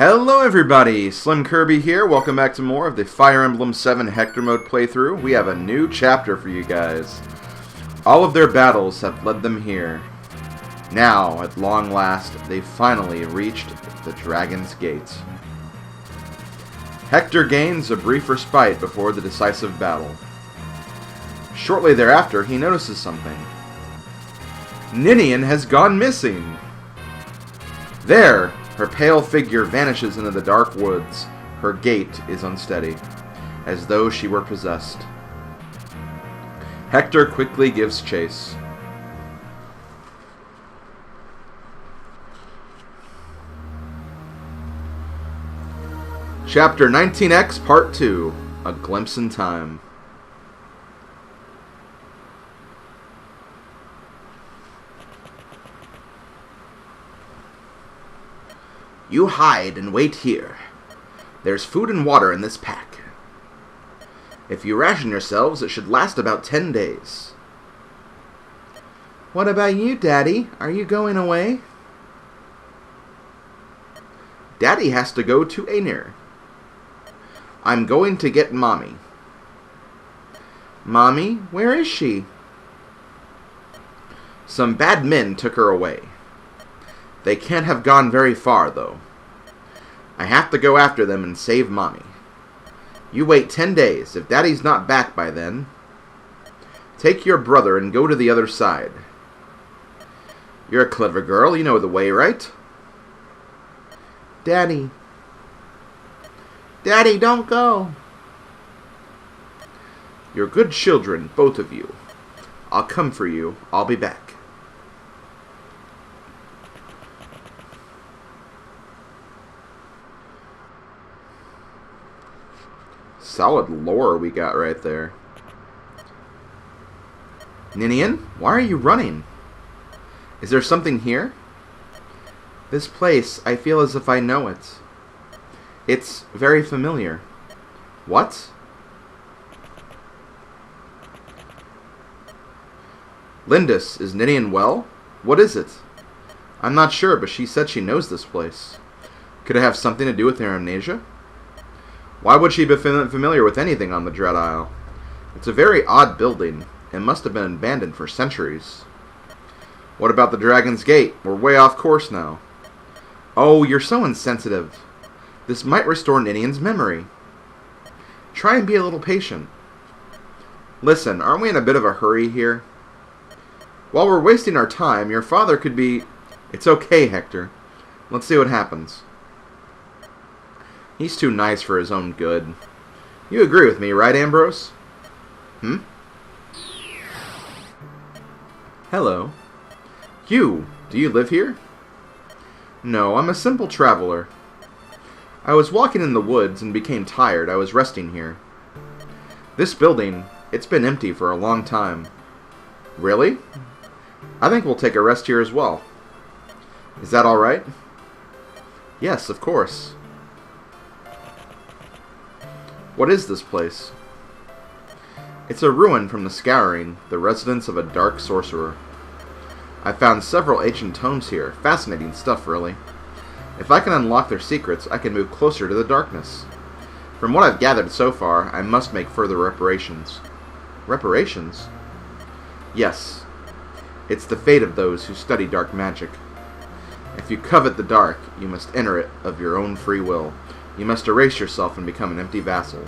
Hello everybody, SlimKirby here. Welcome back to more of the Fire Emblem 7 Hector mode playthrough. We have a new chapter for you guys. All of their battles have led them here. Now, at long last, they finally reached the Dragon's Gate. Hector gains a brief respite before the decisive battle. Shortly thereafter, he notices something. Ninian has gone missing! There! Her pale figure vanishes into the dark woods. Her gait is unsteady, as though she were possessed. Hector quickly gives chase. Chapter 19X Part 2, A Glimpse in Time. You hide and wait here. There's food and water in this pack. If you ration yourselves, it should last about 10 days. What about you, Daddy? Are you going away? Daddy has to go to Aenir. I'm going to get Mommy. Mommy? Where is she? Some bad men took her away. They can't have gone very far, though. I have to go after them and save Mommy. You wait 10 days. If Daddy's not back by then, take your brother and go to the other side. You're a clever girl. You know the way, right? Daddy. Daddy, don't go. You're good children, both of you. I'll come for you. I'll be back. Solid lore we got right there. Ninian, why are you running? Is there something here? This place, I feel as if I know it. It's very familiar. What? Lindis, is Ninian well? What is it? I'm not sure, but she said she knows this place. Could it have something to do with her amnesia? Why would she be familiar with anything on the Dread Isle? It's a very odd building. It must have been abandoned for centuries. What about the Dragon's Gate? We're way off course now. Oh, you're so insensitive. This might restore Ninian's memory. Try and be a little patient. Listen, aren't we in a bit of a hurry here? While we're wasting our time, your father could be... It's okay, Hector. Let's see what happens. He's too nice for his own good. You agree with me, right, Ambrose? Hello. You, do you live here? No, I'm a simple traveler. I was walking in the woods and became tired. I was resting here. This building, it's been empty for a long time. Really? I think we'll take a rest here as well. Is that all right? Yes, of course. What is this place? It's a ruin from the Scouring, the residence of a dark sorcerer. I found several ancient tomes here. Fascinating stuff, really. If I can unlock their secrets, I can move closer to the darkness. From what I've gathered so far, I must make further reparations. Reparations? Yes. It's the fate of those who study dark magic. If you covet the dark, you must enter it of your own free will. You must erase yourself and become an empty vassal.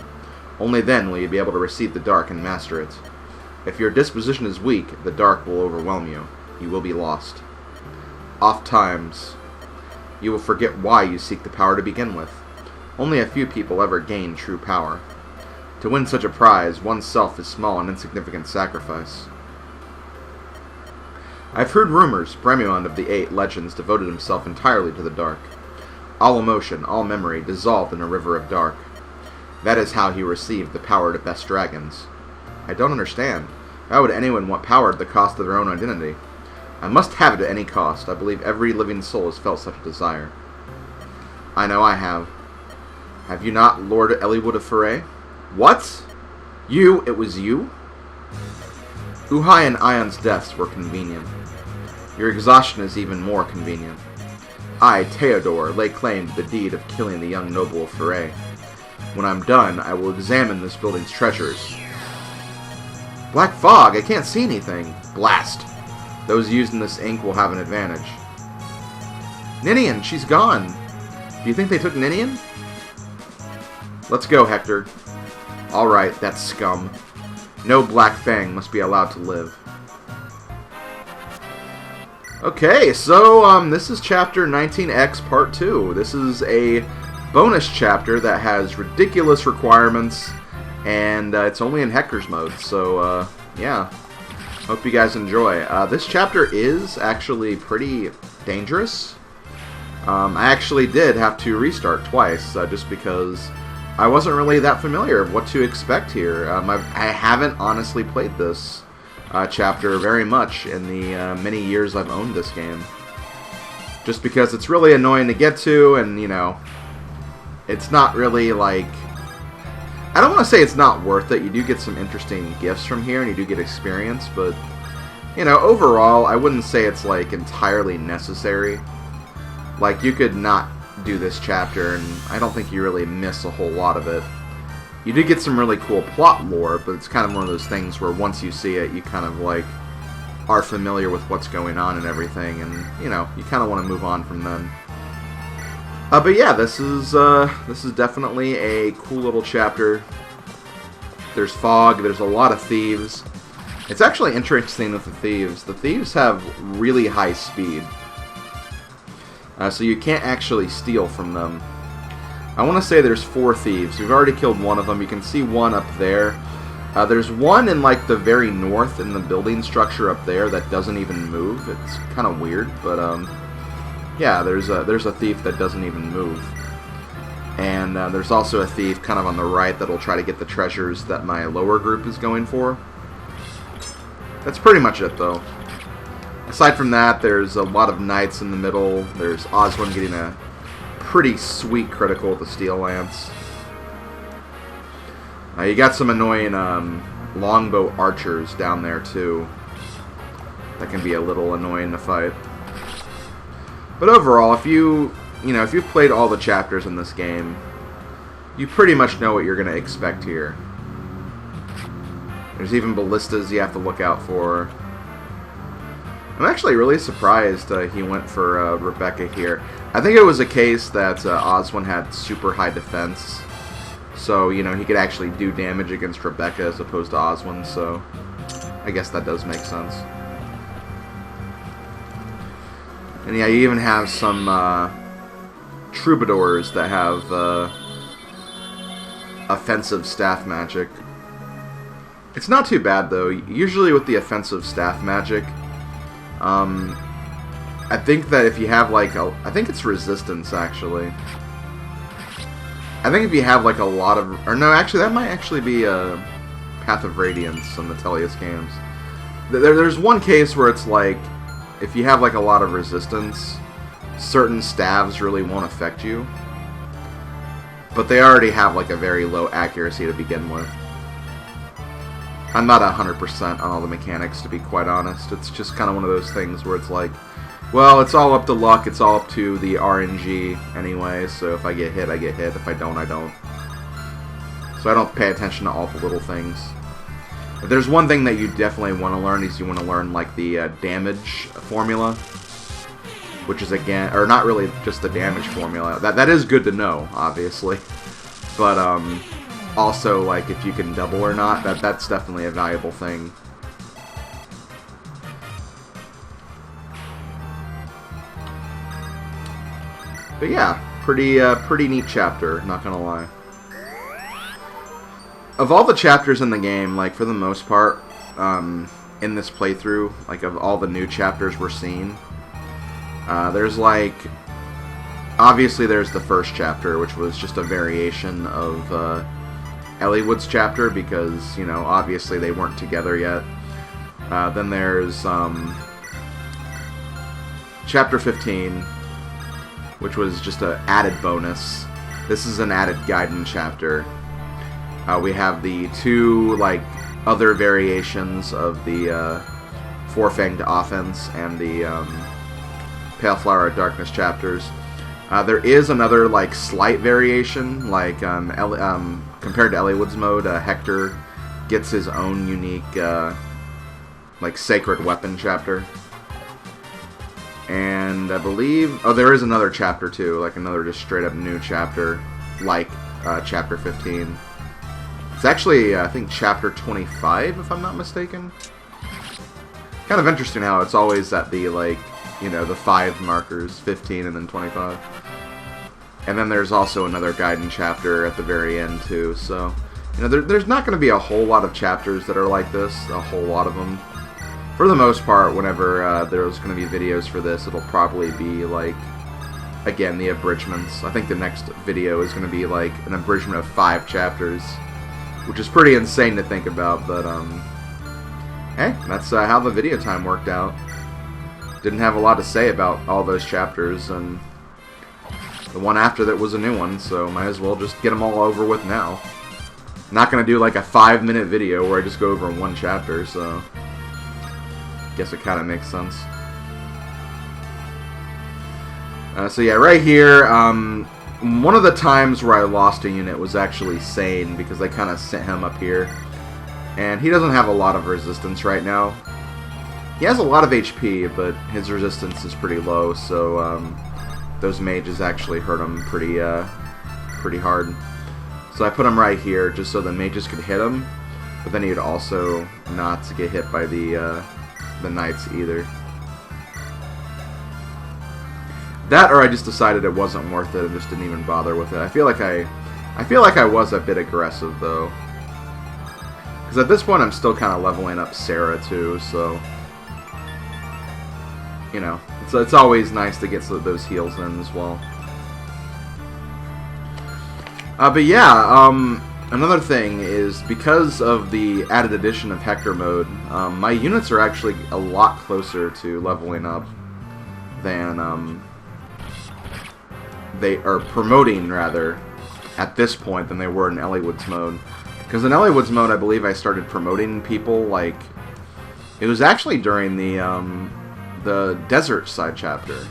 Only then will you be able to receive the dark and master it. If your disposition is weak, the dark will overwhelm you. You will be lost. Oft times, you will forget why you seek the power to begin with. Only a few people ever gain true power. To win such a prize, oneself is small and insignificant sacrifice. I've heard rumors Bremion of the Eight Legends devoted himself entirely to the dark. All emotion, all memory, dissolved in a river of dark. That is how he received the power to best dragons. I don't understand. Why would anyone want power at the cost of their own identity? I must have it at any cost. I believe every living soul has felt such a desire. I know I have. Have you not, Lord Eliwood of Foray? What? You? It was you? Uhai and Ion's deaths were convenient. Your exhaustion is even more convenient. I, Theodore, lay claim to the deed of killing the young noble of Foray. When I'm done, I will examine this building's treasures. Black fog! I can't see anything! Blast! Those using this ink will have an advantage. Ninian! She's gone! Do you think they took Ninian? Let's go, Hector. Alright, that scum. No Black Fang must be allowed to live. Okay, so this is Chapter 19X Part 2. This is a bonus chapter that has ridiculous requirements, and it's only in Hector's mode, so yeah. Hope you guys enjoy. This chapter is actually pretty dangerous. I actually did have to restart twice, just because I wasn't really that familiar of what to expect here. I haven't honestly played this chapter very much in the many years I've owned this game. Just because it's really annoying to get to, and, you know, it's not really, like... I don't want to say it's not worth it. You do get some interesting gifts from here, and you do get experience, but, you know, overall, I wouldn't say it's, like, entirely necessary. Like, you could not do this chapter, and I don't think you really miss a whole lot of it. You do get some really cool plot lore, but it's kind of one of those things where once you see it, you kind of, like, are familiar with what's going on and everything, and, you know, you kind of want to move on from then. But yeah, this is definitely a cool little chapter. There's fog, there's a lot of thieves. It's actually interesting with the thieves. The thieves have really high speed. So you can't actually steal from them. I want to say there's 4 thieves. We've already killed one of them. You can see one up there. There's one in like the very north in the building structure up there that doesn't even move. It's kind of weird, but yeah, there's a thief that doesn't even move. And there's also a thief kind of on the right that'll try to get the treasures that my lower group is going for. That's pretty much it, though. Aside from that, there's a lot of knights in the middle. There's Oswin getting a pretty sweet critical with the steel lance. You got some annoying longbow archers down there too. That can be a little annoying to fight. But overall, if you've played all the chapters in this game, you pretty much know what you're going to expect here. There's even ballistas you have to look out for. I'm actually really surprised he went for Rebecca here. I think it was a case that Oswin had super high defense, so, you know, he could actually do damage against Rebecca as opposed to Oswin, so I guess that does make sense. And yeah, you even have some troubadours that have offensive staff magic. It's not too bad, though. Usually with the offensive staff magic, I think that if you have, like, I think it's resistance, actually. I think if you have, like, a lot of... Or no, actually, that might actually be Path of Radiance on the Tellius games. There's one case where it's, like, if you have, like, a lot of resistance, certain staves really won't affect you. But they already have, like, a very low accuracy to begin with. I'm not 100% on all the mechanics, to be quite honest. It's just kind of one of those things where it's like, well, it's all up to luck, it's all up to the RNG anyway, so if I get hit, I get hit. If I don't, I don't. So I don't pay attention to all the little things. If there's one thing that you definitely want to learn, is you want to learn, like, the damage formula. Which is, again, or not really just the damage formula. That is good to know, obviously. But, also, like, if you can double or not, that's definitely a valuable thing. But yeah, pretty neat chapter, not gonna lie. Of all the chapters in the game, like, for the most part, in this playthrough, like, of all the new chapters we're seeing, there's, like, obviously there's the first chapter, which was just a variation of, Elliewood's chapter, because, you know, obviously they weren't together yet. Then there's Chapter 15, which was just an added bonus. This is an added gaiden chapter. We have the 2, like, other variations of the Four-Fanged Offense and the Pale Flower of Darkness chapters. There is another like slight variation, like compared to Eliwood's mode, Hector gets his own unique like Sacred Weapon chapter. And I believe... Oh, there is another chapter, too. Like, another just straight-up new chapter. Like, Chapter 15. It's actually, I think, Chapter 25, if I'm not mistaken. Kind of interesting how it's always at the, like, you know, the 5 markers. 15 and then 25. And then there's also another Gaiden chapter at the very end, too. So, you know, there's not going to be a whole lot of chapters that are like this. A whole lot of them. For the most part, whenever there's going to be videos for this, it'll probably be, like, again, the abridgments. I think the next video is going to be, like, an abridgment of 5 chapters, which is pretty insane to think about, but, hey, that's how the video time worked out. Didn't have a lot to say about all those chapters, and the one after that was a new one, so might as well just get them all over with now. Not going to do, like, a 5-minute video where I just go over one chapter, so... Guess it kind of makes sense. So yeah, right here, one of the times where I lost a unit was actually Sane, because I kind of sent him up here. And he doesn't have a lot of resistance right now. He has a lot of HP, but his resistance is pretty low, so those mages actually hurt him pretty hard. So I put him right here, just so the mages could hit him, but then he'd also not get hit by the knights either. That, or I just decided it wasn't worth it and just didn't even bother with it. I feel like I was a bit aggressive though, because at this point I'm still kind of leveling up Sarah too. So you know, it's always nice to get those heals in as well. But yeah, another thing is, because of the added addition of Hector mode, my units are actually a lot closer to leveling up than, they are promoting, rather, at this point than they were in Eliwood's mode. Because in Eliwood's mode, I believe I started promoting people, like, it was actually during the desert side chapter.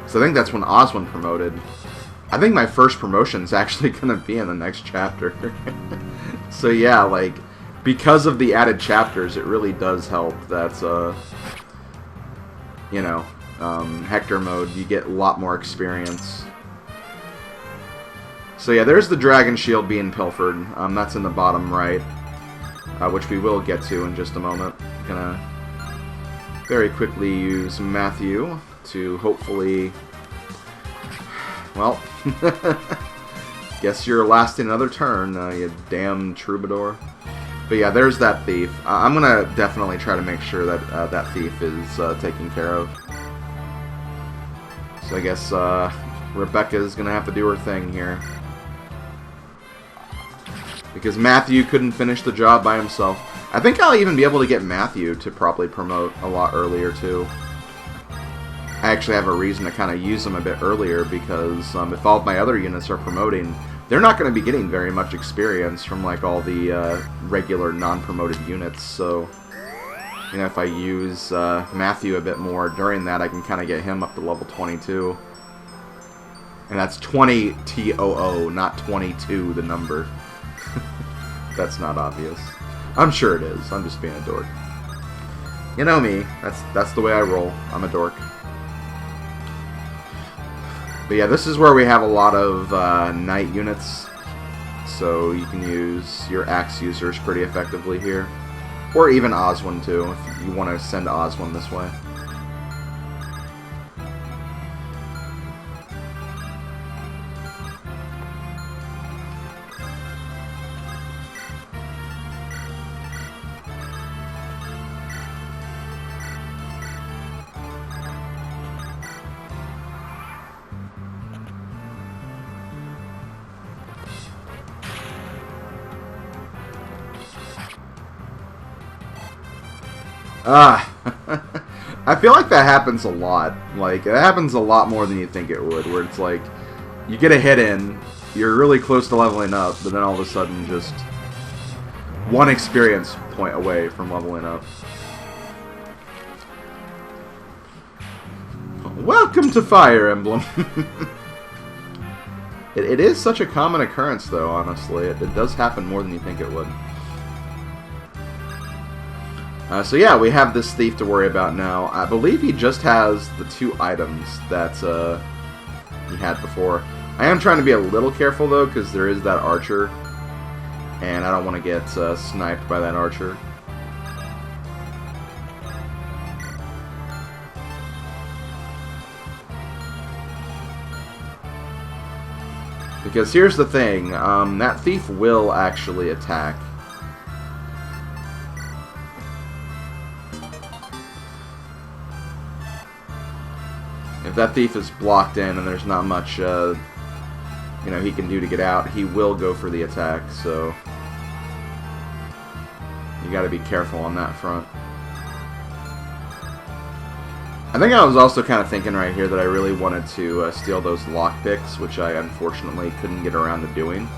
So I think that's when Oswin promoted. I think my first promotion is actually going to be in the next chapter. So yeah, like, because of the added chapters, it really does help that, you know, Hector mode, you get a lot more experience. So yeah, there's the Dragon Shield being pilfered. That's in the bottom right, which we will get to in just a moment. Gonna very quickly use Matthew to hopefully... Well, guess you're lasting another turn, you damn troubadour. But yeah, there's that thief. I'm gonna definitely try to make sure that that thief is taken care of. So I guess Rebecca's gonna have to do her thing here, because Matthew couldn't finish the job by himself. I think I'll even be able to get Matthew to probably promote a lot earlier too. I actually have a reason to kind of use them a bit earlier, because if all of my other units are promoting, they're not going to be getting very much experience from like all the regular non-promoted units. So, you know, if I use Matthew a bit more during that, I can kind of get him up to level 22. And that's 20 TOO, not 22 the number. That's not obvious. I'm sure it is. I'm just being a dork. You know me. That's the way I roll. I'm a dork. But yeah, this is where we have a lot of knight units, so you can use your axe users pretty effectively here. Or even Oswin too, if you want to send Oswin this way. I feel like that happens a lot. Like, it happens a lot more than you think it would, where it's like, you get a hit in, you're really close to leveling up, but then all of a sudden just one experience point away from leveling up. Welcome to Fire Emblem. It is such a common occurrence, though, honestly. It does happen more than you think it would. So yeah, we have this thief to worry about now. I believe he just has the 2 items that he had before. I am trying to be a little careful, though, because there is that archer. And I don't want to get sniped by that archer. Because here's the thing, that thief will actually attack. If that thief is blocked in and there's not much, you know, he can do to get out, he will go for the attack, so you gotta be careful on that front. I think I was also kind of thinking right here that I really wanted to steal those lockpicks, which I unfortunately couldn't get around to doing.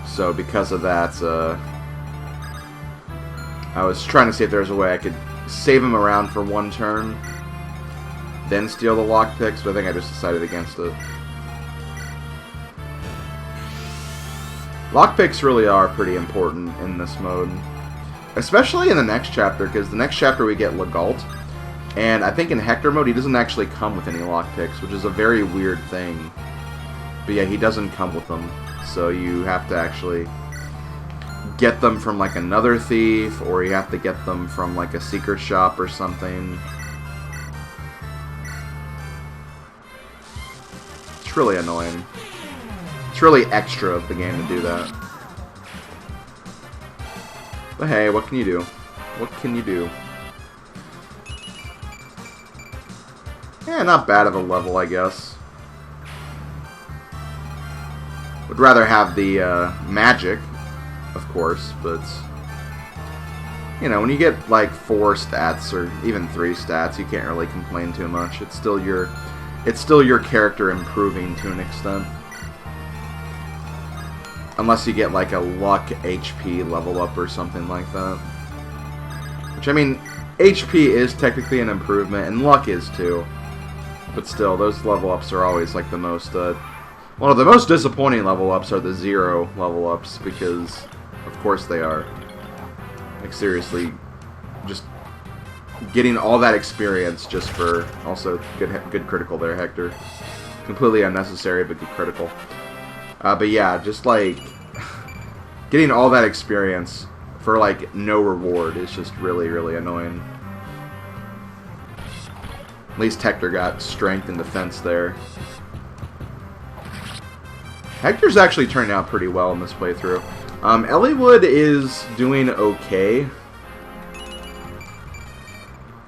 So because of that, I was trying to see if there was a way I could save him around for 1 turn, then steal the lockpicks, but I think I just decided against it. Lockpicks really are pretty important in this mode. Especially in the next chapter, because the next chapter we get Legault. And I think in Hector mode he doesn't actually come with any lockpicks, which is a very weird thing. But yeah, he doesn't come with them. So you have to actually get them from like another thief, or you have to get them from like a secret shop or something. It's really annoying. It's really extra of the game to do that. But hey, what can you do? What can you do? Yeah, not bad of a level, I guess. Would rather have the magic, of course, but you know, when you get like 4 stats or even 3 stats, you can't really complain too much. It's still your character improving to an extent. Unless you get like a luck HP level up or something like that. Which, I mean, HP is technically an improvement, and luck is too. But still, those level ups are always like the most, one of the most disappointing level ups are the 0 level ups, because of course they are. Like seriously, just getting all that experience just for, also good critical there, Hector. Completely unnecessary, but good critical. But yeah, just like getting all that experience for like no reward is just really, really annoying. At least Hector got strength and defense there. Hector's actually turning out pretty well in this playthrough. Eliwood is doing okay.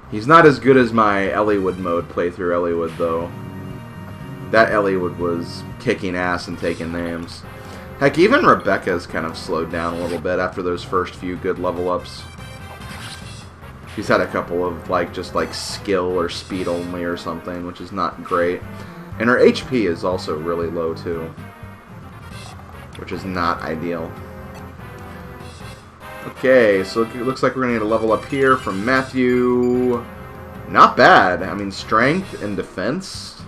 He's not as good as my Eliwood mode playthrough Eliwood, though. That Eliwood was kicking ass and taking names. Heck, even Rebecca's kind of slowed down a little bit after those first few good level ups. She's had a couple of just skill or speed only or something, which is not great. And her HP is also really low too, which is not ideal. Okay, so it looks like we're going to get a level up here from Matthew. Not bad. I mean, strength and defense.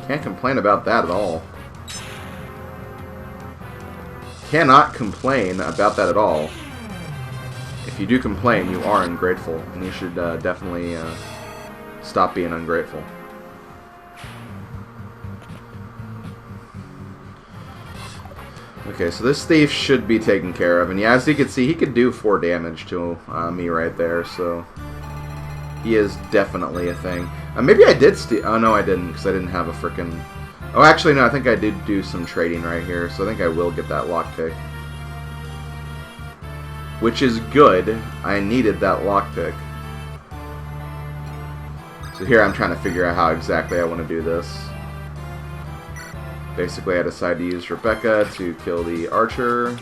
Can't complain about that at all. Cannot complain about that at all. If you do complain, you are ungrateful, and you should definitely stop being ungrateful. Okay, so this thief should be taken care of, and yeah, as you can see, he could do 4 damage to me right there, so he is definitely a thing. Maybe I did steal. Oh no, I didn't, because I didn't have a frickin'. Oh, actually, no, I think I did do some trading right here, so I think I will get that lockpick. Which is good. I needed that lockpick. So here I'm trying to figure out how exactly I want to do this. Basically, I decided to use Rebecca to kill the archer.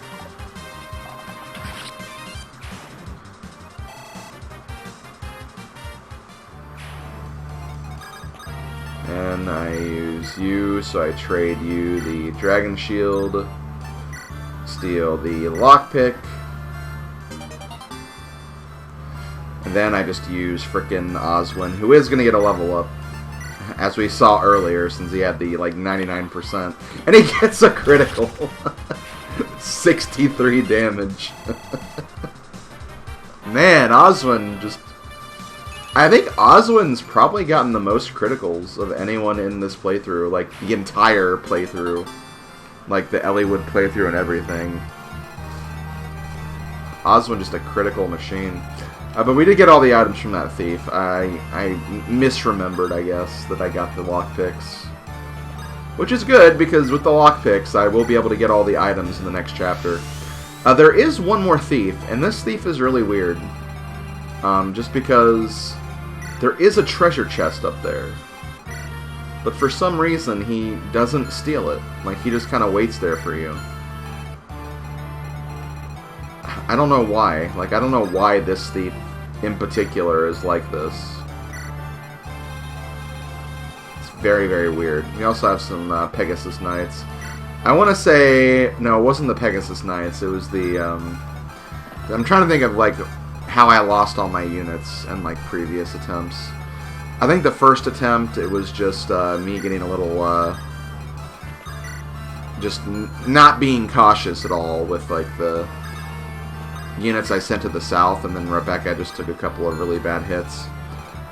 And I use you, so I trade you the dragon shield. Steal the lockpick. And then I just use frickin' Oswin, who is going to get a level up, as we saw earlier, since he had the, like, 99%. And he gets a critical. 63 damage. Man, Oswin just... I think Oswin's probably gotten the most criticals of anyone in this playthrough. Like, the entire playthrough. Like, the Elliewood playthrough and everything. Oswin just a critical machine. But we did get all the items from that thief. I misremembered, I guess, that I got the lockpicks. Which is good, because with the lockpicks, I will be able to get all the items in the next chapter. There is one more thief, and this thief is really weird. Just because there is a treasure chest up there. But for some reason, he doesn't steal it. Like, he just kind of waits there for you. I don't know why. Like, I don't know why this thief in particular is like this. It's very, very weird. We also have some Pegasus Knights. I want to say... No, it wasn't the Pegasus Knights. It was the... I'm trying to think of, like, how I lost all my units in, like, previous attempts. I think the first attempt, it was just me getting a little... just not being cautious at all with, like, the units I sent to the south, and then Rebecca just took a couple of really bad hits.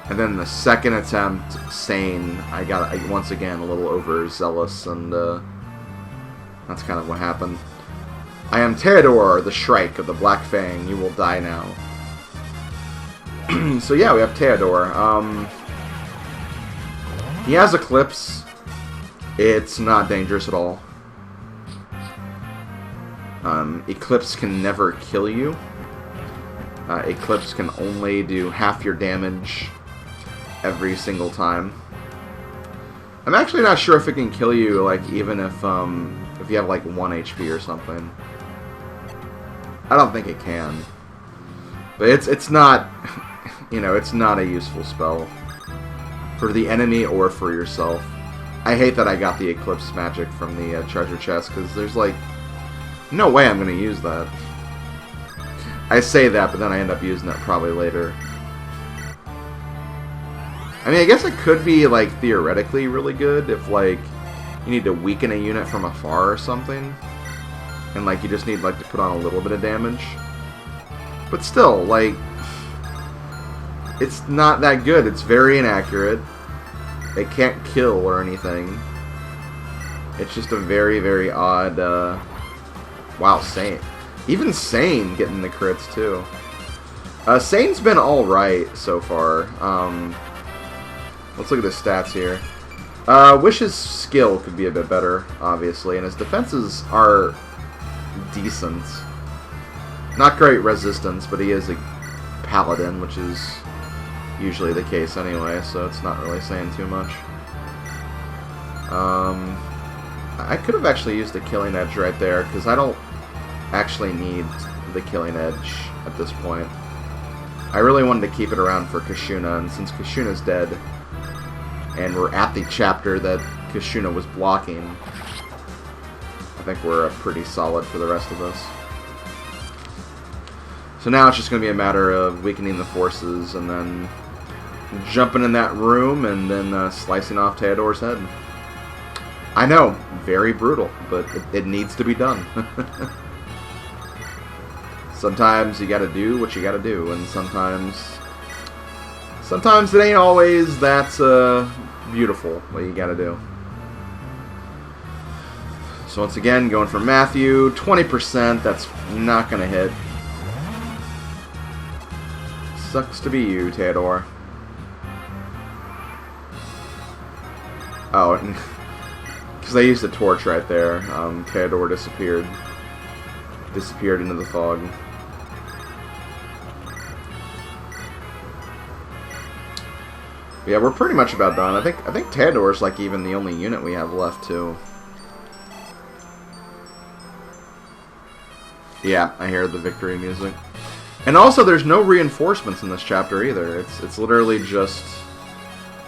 And then the second attempt, Sane, I got, once again, a little overzealous, and that's kind of what happened. I am Theodore, the Shrike of the Black Fang. You will die now. So yeah, we have Theodore. He has Eclipse. It's not dangerous at all. Eclipse can never kill you. Eclipse can only do half your damage every single time. I'm actually not sure if it can kill you, like, even if you have, like, 1 HP or something. I don't think it can. But it's not, you know, it's not a useful spell for the enemy or for yourself. I hate that I got the Eclipse magic from the treasure chest, because there's, like, no way I'm going to use that. I say that, but then I end up using it probably later. I mean, I guess it could be, like, theoretically really good if, like, you need to weaken a unit from afar or something. And, like, you just need, like, to put on a little bit of damage. But still, like, it's not that good. It's very inaccurate. It can't kill or anything. It's just a very, very odd, wow, Sane. Even Sane getting the crits, too. Sane's been alright so far. Let's look at his stats here. Wish his skill could be a bit better, obviously, and his defenses are decent. Not great resistance, but he is a paladin, which is usually the case anyway, so it's not really saying too much. I could have actually used the Killing Edge right there, because I don't actually need the Killing Edge at this point. I really wanted to keep it around for Kashuna, and since Kashuna's dead, and we're at the chapter that Kashuna was blocking, I think we're pretty solid for the rest of us. So now it's just going to be a matter of weakening the forces, and then jumping in that room, and then slicing off Theodore's head. I know, very brutal, but it needs to be done. Sometimes you gotta do what you gotta do, and sometimes it ain't always that beautiful what you gotta do. So once again, going for Matthew, 20%, that's not gonna hit. Sucks to be you, Theodore. Oh, because I used a torch right there. Theodore disappeared into the fog. Yeah, we're pretty much about done. I think Theodore's like even the only unit we have left too. Yeah, I hear the victory music. And also, there's no reinforcements in this chapter either. It's literally just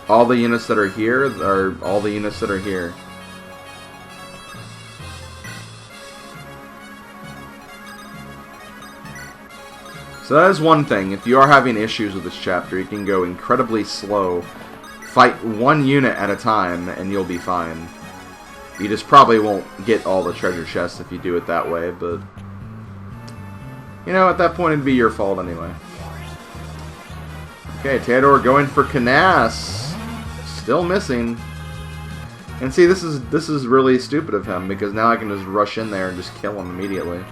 all the units that are here are all the units that are here. So that is one thing. If you are having issues with this chapter, you can go incredibly slow. Fight one unit at a time, and you'll be fine. You just probably won't get all the treasure chests if you do it that way, but... You know, at that point, it'd be your fault anyway. Okay, Theodore going for Canas. Still missing. And see, this is really stupid of him, because now I can just rush in there and just kill him immediately.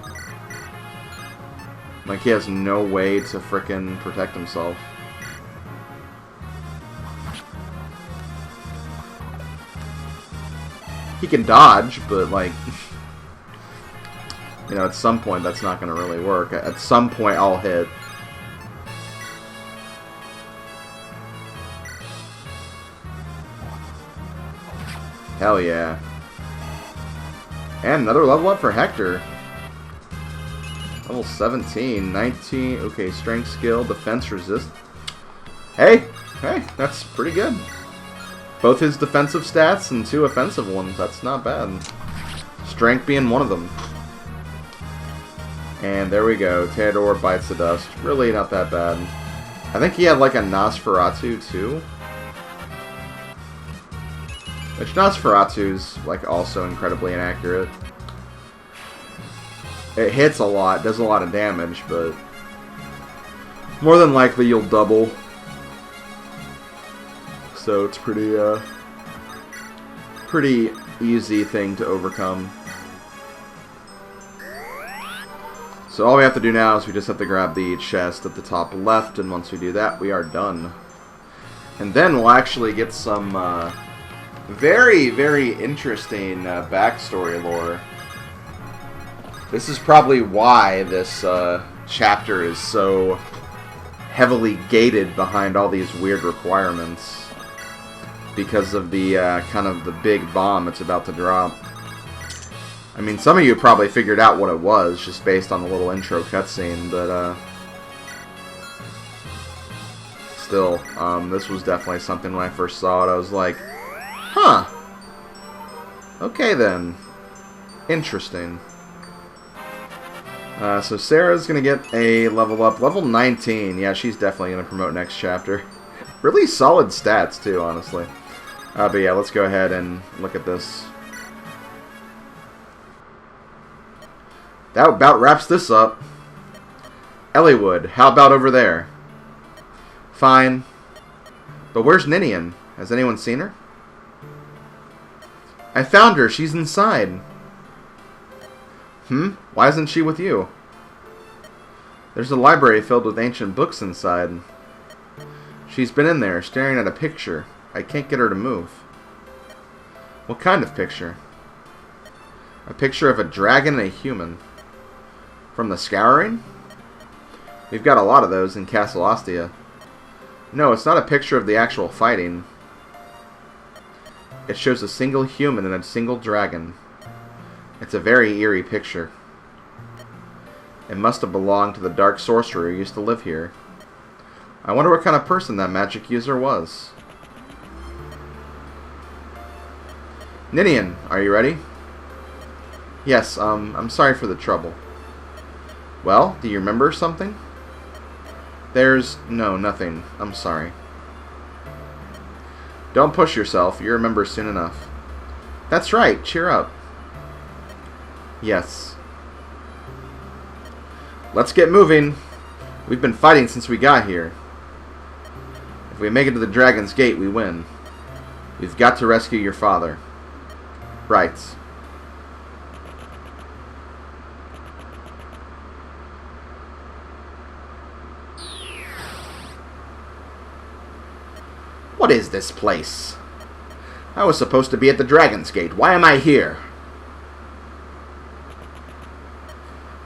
Like, he has no way to frickin' protect himself. He can dodge, but, like... you know, at some point, that's not going to really work. At some point, I'll hit. Hell yeah. And another level up for Hector. Level 17, 19, okay, strength skill, defense resist. Hey, that's pretty good. Both his defensive stats and 2 offensive ones, that's not bad. Strength being one of them. And there we go, Theodore bites the dust. Really not that bad. I think he had like a Nosferatu too. Which Nosferatu's like also incredibly inaccurate. It hits a lot, does a lot of damage, but more than likely you'll double. So it's pretty easy thing to overcome. So all we have to do now is we just have to grab the chest at the top left, and once we do that, we are done. And then we'll actually get some very, very interesting backstory lore. This is probably why this chapter is so heavily gated behind all these weird requirements. Because of the kind of the big bomb it's about to drop. I mean, some of you probably figured out what it was just based on the little intro cutscene, but still, this was definitely something when I first saw it. I was like, huh. Okay then. Interesting. So Sarah's going to get a level up. Level 19. Yeah, she's definitely going to promote next chapter. Really solid stats, too, honestly. But yeah, let's go ahead and look at this. That about wraps this up. Elliewood, how about over there? Fine. But where's Ninian? Has anyone seen her? I found her. She's inside. Why isn't she with you? There's a library filled with ancient books inside. She's been in there, staring at a picture. I can't get her to move. What kind of picture? A picture of a dragon and a human. From the Scouring? We've got a lot of those in Castle Ostia. No, it's not a picture of the actual fighting. It shows a single human and a single dragon. It's a very eerie picture. It must have belonged to the dark sorcerer who used to live here. I wonder what kind of person that magic user was. Ninian, are you ready? Yes, I'm sorry for the trouble. Well, do you remember something? No, nothing. I'm sorry. Don't push yourself. You remember soon enough. That's right. Cheer up. Yes. Let's get moving. We've been fighting since we got here. If we make it to the Dragon's Gate, we win. We've got to rescue your father. Right. What is this place? I was supposed to be at the Dragon's Gate. Why am I here?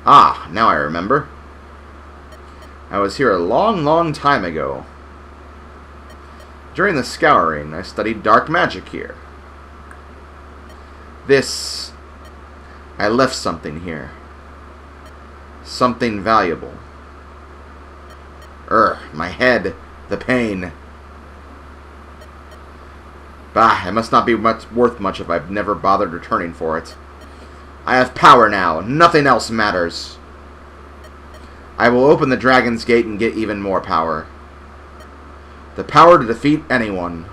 Ah, now I remember. I was here a long, long time ago. During the Scouring, I studied dark magic here. I left something here. Something valuable. My head. The pain. Bah, it must not be worth much if I've never bothered returning for it. I have power now. Nothing else matters. I will open the Dragon's Gate and get even more power. The power to defeat anyone.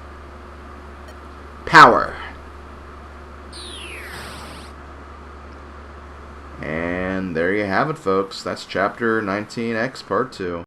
Power. And there you have it, folks. That's Chapter 19X Part 2.